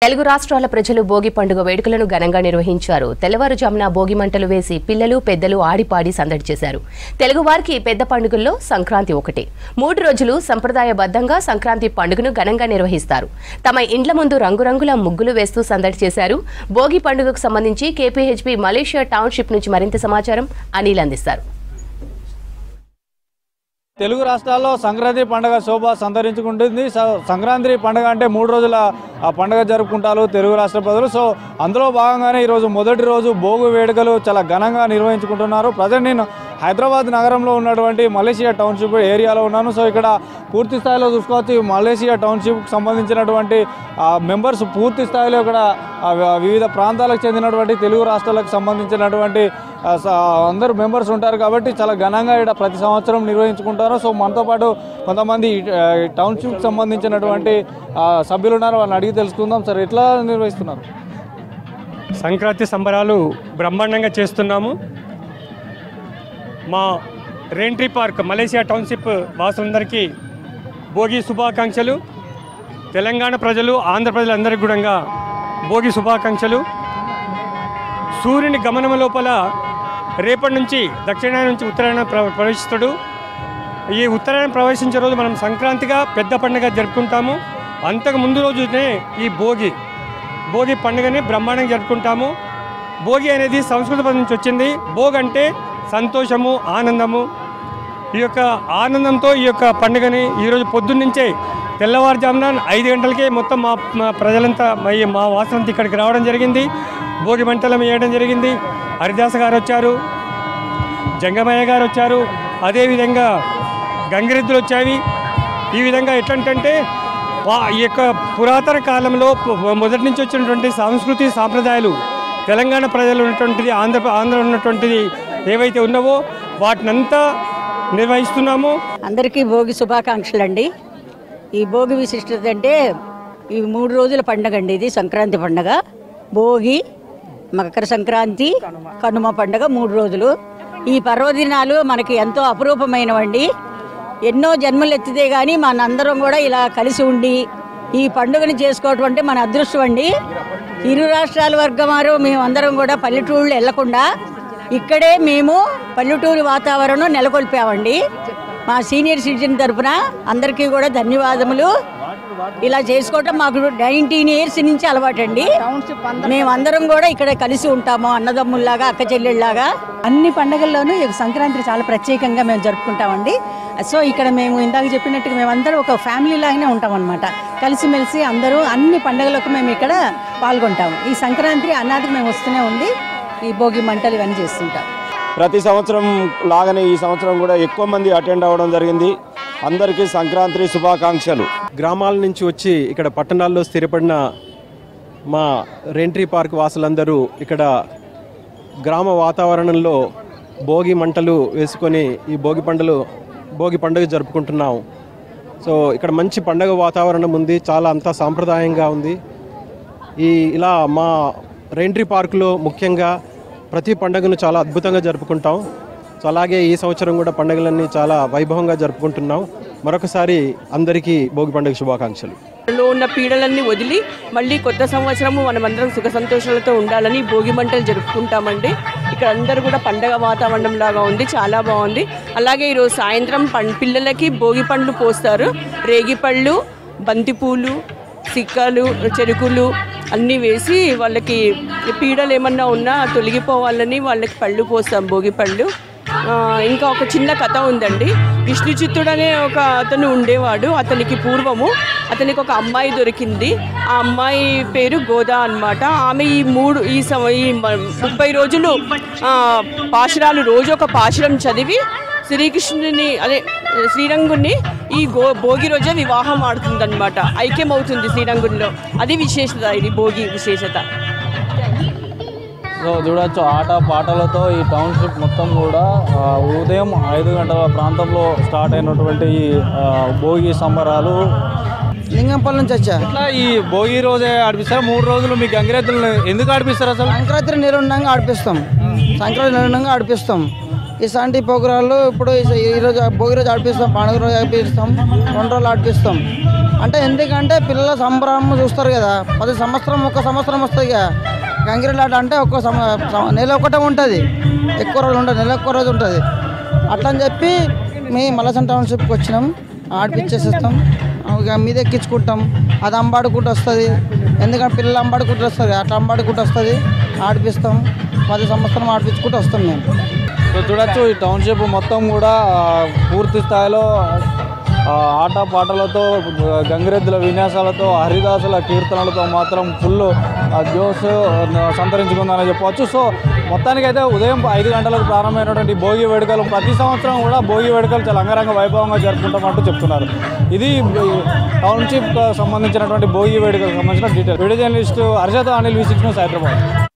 తెలుగు రాష్ట్రాల ప్రజలు భోగి పండుగ వేడుకలను ఘనంగా నిర్వహించారు. తెల్లవారుజామున భోగి మంటలు వేసి పిల్లలు పెద్దలు ఆడిపాడి సందడి చేశారు. తెలుగువారికి పెద్ద పండుగల్లో సంక్రాంతి ఒకటి. 3 రోజులు సంప్రదాయబద్ధంగా సంక్రాంతి పండుగను ఘనంగా నిర్వహిస్తారు. తమ ఇండ్ల ముందు రంగురంగుల ముగ్గులు వేస్తూ సందడి చేశారు. భోగి పండుగకు సంబంధించి కేపీహెచ్బీ మలేషియా టౌన్షిప్ నుంచి మరింత సమాచారం అనిల్ అందిస్తారు. తెలుగు రాష్ట్రాల్లో సంక్రాంతి పండుగ శోభ సంతరించుకుంటుంది. సంక్రాంతి పండుగ అంటే 3 రోజుల పండుగ జరుపుకుంటారు తెలుగు రాష్ట్ర ప్రజలు. సో అందులో భాగంగానే ఈరోజు మొదటి రోజు భోగి వేడుకలు చాలా ఘనంగా నిర్వహించుకుంటున్నారు. ప్రజెంట్ నేను హైదరాబాద్ నగరంలో ఉన్నటువంటి మలేషియా టౌన్షిప్ ఏరియాలో ఉన్నాను. సో ఇక్కడ పూర్తి స్థాయిలో చూసుకోవచ్చు. మలేషియా టౌన్షిప్కి సంబంధించినటువంటి మెంబర్స్ పూర్తి స్థాయిలో ఇక్కడ వివిధ ప్రాంతాలకు చెందినటువంటి తెలుగు రాష్ట్రాలకు సంబంధించినటువంటి అందరూ మెంబర్స్ ఉంటారు కాబట్టి చాలా ఘనంగా ఇక్కడ ప్రతి సంవత్సరం నిర్వహించుకుంటారు. సో మనతో పాటు కొంతమంది టౌన్షిప్కి సంబంధించినటువంటి సభ్యులు ఉన్నారు, వాళ్ళని అడిగి తెలుసుకుందాం. సార్, ఎట్లా నిర్వహిస్తున్నారు? సంక్రాంతి సంబరాలు బ్రహ్మాండంగా చేస్తున్నాము. మా రెయిన్ట్రీ పార్క్ మలేషియా టౌన్షిప్ వాసులందరికీ భోగి శుభాకాంక్షలు. తెలంగాణ ప్రజలు, ఆంధ్ర ప్రజలందరికీ కూడా భోగి శుభాకాంక్షలు. సూర్యుని గమనం లోపల రేపటి నుంచి దక్షిణాయనం నుంచి ఉత్తరాయణ ప్రవేశిస్తాడు. ఈ ఉత్తరాయణం ప్రవేశించే రోజు మనం సంక్రాంతిగా పెద్ద పండుగ జరుపుకుంటాము. అంతకు ముందు రోజునే ఈ భోగి పండుగని బ్రహ్మాండంగా జరుపుకుంటాము. భోగి అనేది సంస్కృత పదం నుంచి వచ్చింది. భోగ్ అంటే సంతోషము, ఆనందము. ఈ యొక్క ఆనందంతో ఈ యొక్క పండుగని ఈరోజు పొద్దున్నుంచే తెల్లవారుజామున 5 గంటలకే మొత్తం మా ప్రజలంతా మా వాసులంతా ఇక్కడికి రావడం జరిగింది. భోగి మంటలు వేయడం జరిగింది. హరిదాస గారు వచ్చారు, జంగమయ్య గారు వచ్చారు, అదేవిధంగా గంగిరెద్దులు వచ్చాయి. ఈ విధంగా ఎట్లంటే ఈ యొక్క పురాతన కాలంలో మొదటి నుంచి వచ్చినటువంటి సంస్కృతి సాంప్రదాయాలు తెలంగాణ ప్రజలు ఉన్నటువంటిది, ఆంధ్ర ఉన్నటువంటిది ఏవైతే ఉన్నావో వాటినంతా నిర్వహిస్తున్నాము. అందరికీ భోగి శుభాకాంక్షలు అండి. ఈ భోగి విశిష్టత అంటే ఈ 3 రోజుల పండుగ అండి. ఇది సంక్రాంతి పండుగ. భోగి, మకర సంక్రాంతి, కనుమ పండుగ 3 రోజులు. ఈ పర్వదినాలు మనకి ఎంతో అపురూపమైనవండి. ఎన్నో జన్మలు ఎత్తితే కానీ మనందరం కూడా ఇలా కలిసి ఉండి ఈ పండుగని చేసుకోవటం అంటే మన అదృష్టం అండి. ఇరు రాష్ట్రాల వర్గం వారు మేమందరం కూడా పల్లెటూళ్ళు వెళ్లకుండా ఇక్కడే మేము పల్లెటూరు వాతావరణం నెలకొల్పామండి. మా సీనియర్ సిటిజన్ తరఫున అందరికీ కూడా ధన్యవాదములు. ఇలా చేసుకోవటం మాకు 19 years నుంచి అలవాటండి. మేమందరం కూడా ఇక్కడ కలిసి ఉంటాము, అన్నదమ్ముల్లాగా, అక్క చెల్లెళ్ళలాగా. అన్ని పండుగల్లోనూ సంక్రాంతి చాలా ప్రత్యేకంగా మేము జరుపుకుంటామండి. సో ఇక్కడ మేము ఇందాక చెప్పినట్టుగా మేమందరం ఒక ఫ్యామిలీ లాగానే ఉంటాం అన్నమాట. కలిసిమెలిసి అందరూ అన్ని పండుగలకు మేము ఇక్కడ పాల్గొంటాము. ఈ సంక్రాంతి అన్నాటికి మేము వస్తూనే ఉంది. ఈ భోగి మంటలు ఇవన్నీ చేస్తుంటాం. ప్రతి సంవత్సరం లాగానే ఈ సంవత్సరం కూడా ఎక్కువ మంది అటెండ్ అవ్వడం జరిగింది. అందరికీ సంక్రాంతి శుభాకాంక్షలు. గ్రామాల నుంచి వచ్చి ఇక్కడ పట్టణాల్లో స్థిరపడిన మా రెయిన్ట్రీ పార్క్ వాసులందరూ ఇక్కడ గ్రామ వాతావరణంలో భోగి మంటలు వేసుకొని ఈ భోగి పండుగ జరుపుకుంటున్నాం. సో ఇక్కడ మంచి పండుగ వాతావరణం ఉంది, చాలా అంతా సాంప్రదాయంగా ఉంది. ఇలా మా రెయిన్ట్రీ పార్కులో ముఖ్యంగా ప్రతి పండుగను చాలా అద్భుతంగా జరుపుకుంటాం. సో అలాగే ఈ సంవత్సరం కూడా పండుగలన్నీ చాలా వైభవంగా జరుపుకుంటున్నాం. మరొకసారి అందరికీ భోగి పండుగ శుభాకాంక్షలు. ఉన్న పీడలన్నీ వదిలి మళ్ళీ కొత్త సంవత్సరము మనమందరం సుఖ సంతోషాలతో ఉండాలని భోగి మంటలు జరుపుకుంటామండి. ఇక్కడ అందరూ కూడా పండగ వాతావరణం లాగా ఉంది, చాలా బాగుంది. అలాగే ఈరోజు సాయంత్రం పిల్లలకి భోగి పండ్లు పోస్తారు. రేగిపళ్ళు, బంతిపూలు, సిక్కలు, చెరుకులు అన్నీ వేసి వాళ్ళకి పీడలు ఏమన్నా ఉన్నా తొలగిపోవాలని వాళ్ళకి పళ్ళు పోస్తాం, భోగి పళ్ళు. ఇంకా ఒక చిన్న కథ ఉందండి. విష్ణుచిత్తుడు అనే ఒక అతను ఉండేవాడు. అతనికి పూర్వము అతనికి ఒక అమ్మాయి దొరికింది. ఆ అమ్మాయి పేరు గోదా అన్నమాట. ఆమె ఈ 30 రోజులు పాశురాలు రోజు ఒక పాశురం చదివి శ్రీకృష్ణుని శ్రీరంగుని ఈ భోగి రోజే వివాహం ఆడుతుందన్నమాట. ఐక్యం అవుతుంది శ్రీరంగునిలో. అది విశేషత, ఇది భోగి విశేషత. సో చూడవచ్చు, ఆట పాటలతో ఈ టౌన్షిప్ మొత్తం కూడా ఉదయం 5 గంటల ప్రాంతంలో స్టార్ట్ అయినటువంటి ఈ భోగి సంబరాలు. లింగంపల్లి నుంచి వచ్చా. ఇట్లా ఈ భోగి రోజే ఆడిపిస్తారు. 3 రోజులు మీకు గంగిరెద్దులు ఎందుకు ఆడిపిస్తారు? అసలు సంక్రాంతి నిర్ణయంగా ఆడిపిస్తాం. ఇలాంటి ప్రోగ్రాలు ఇప్పుడు ఈరోజు భోగి రోజు ఆడిపిస్తాం, పండుగ రోజు ఆడిపిస్తాం, 2 రోజులు ఆడిపిస్తాం. అంటే ఎందుకంటే పిల్లల సంబరం చూస్తారు కదా, 10 సంవత్సరం ఒక్క సంవత్సరం వస్తుంది కదా. గంగిరెద్దు ఆట అంటే నెల ఒకటే ఉంటుంది, ఎక్కువ రోజులు ఉంటుంది, నెల ఎక్కువ రోజు ఉంటుంది. అట్లా అని చెప్పి మేము మలసన్ టౌన్షిప్కి వచ్చినాం, ఆడిపించేసేస్తాం, మీద ఎక్కించుకుంటాం. అది అంబాడుకుంటూ వస్తుంది, ఎందుకంటే పిల్లలు అంబాడుకుంటూ వస్తుంది, అట్లా అంబాడుకుంటూ వస్తుంది, ఆడిపిస్తాం. 10 సంవత్సరం ఆడిపించుకుంటూ వస్తాం మేము. సో చూడొచ్చు ఈ టౌన్షిప్ మొత్తం కూడా పూర్తి స్థాయిలో ఆట పాటలతో, గంగిరెద్దుల విన్యాసాలతో, హరిదాసుల కీర్తనలతో మాత్రం ఫుల్ జోష్ సంతరించుకుందని చెప్పవచ్చు. సో మొత్తానికైతే ఉదయం 5 గంటలకు ప్రారంభమైనటువంటి భోగి వేడుకలు ప్రతి సంవత్సరం కూడా భోగి వేడుకలు చాలా అంగరంగ వైభవంగా జరుపుకుంటామంటూ చెప్తున్నారు. ఇది టౌన్షిప్ సంబంధించినటువంటి భోగి వేడుకలకు సంబంధించిన డీటెయిల్. వీడియో జర్నలిస్టు హర్షతో అనిల్ V6 న్యూస్ హైదరాబాద్.